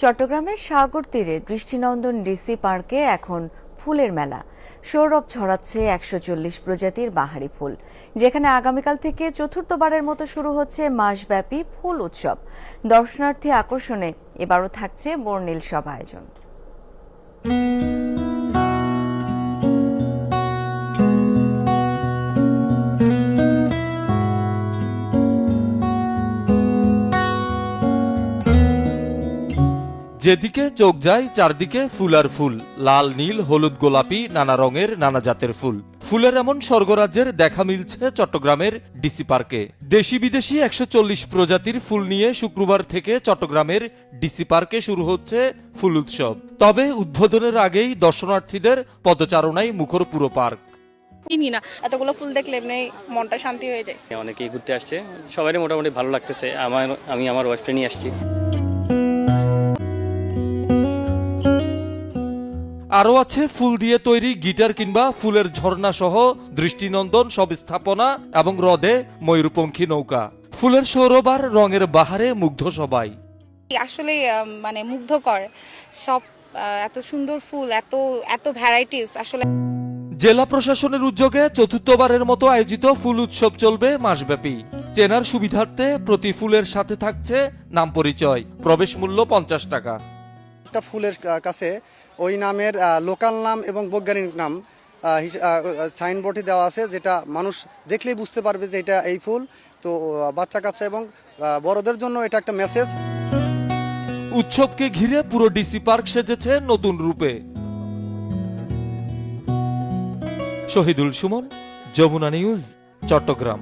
চট্টগ্রামের সাগর তীরে দৃষ্টিনন্দন ডিসি পার্কে এখন ফুলের মেলা। সৌরভ ছড়াচ্ছে 140 প্রজাতির বাহারি ফুল, যেখানে আগামীকাল থেকে চতুর্থবারের মতো শুরু হচ্ছে মাসব্যাপী ফুল উৎসব। দর্শনার্থী আকর্ষণে এবারও থাকছে বর্ণিল সব আয়োজন। যেদিকে চোখ যায় চারদিকে ফুল আর ফুল, লাল, নীল, হলুদ, গোলাপি, নানা রঙের নানা জাতের ফুল। ফুলের এমন স্বর্গরাজ্যের দেখা মিলছে চট্টগ্রামের ডিসি পার্কে। দেশি বিদেশি 140 প্রজাতির ফুল নিয়ে শুক্রবার থেকে চট্টগ্রামের ডিসি পার্কে শুরু হচ্ছে ফুল উৎসব। তবে উদ্বোধনের আগেই দর্শনার্থীদের পদচারণায় মুখর পুরো পার্ক। কিনি না, এতগুলো ফুল দেখলে এমনি মনটা শান্তি হয়ে যায়। অনেকেই ঘুরতে আসছে, সবারই মোটামুটি ভালো লাগতেছে। আমি আমার ওয়াইফকে নিয়ে আসছি। আরও আছে ফুল দিয়ে তৈরি গিটার কিংবা ফুলের ঝর্ণা সহ দৃষ্টিনন্দন সব স্থাপনা এবং হ্রদে ময়ূরপঙ্খী নৌকা। ফুলের সৌরভ আর রঙের বাহারে মুগ্ধ সবাই। আসলে মানে মুগ্ধকর সব, এত সুন্দর ফুল, এত এত ভ্যারাইটিস। আসলে জেলা প্রশাসনের উদ্যোগে চতুর্থবারের মতো আয়োজিত ফুল উৎসব চলবে মাসব্যাপী। চেনার সুবিধার্থে প্রতি ফুলের সাথে থাকছে নাম পরিচয়। প্রবেশ মূল্য 50 টাকা। একটা ফুলের কাছে ওই নামের লোকাল নাম এবং বৈজ্ঞানিক নাম সাইনবোর্ডে দেওয়া আছে, যেটা মানুষ দেখলেই বুঝতে পারবে যে এটা এই ফুল। তো বাচ্চা কাচ্চা এবং বড়দের জন্য এটা একটা মেসেজ। উৎসবকে ঘিরে পুরো ডিসি পার্ক সেজেছে নতুন রূপে। শহীদুল সুমন, যমুনা নিউজ, চট্টগ্রাম।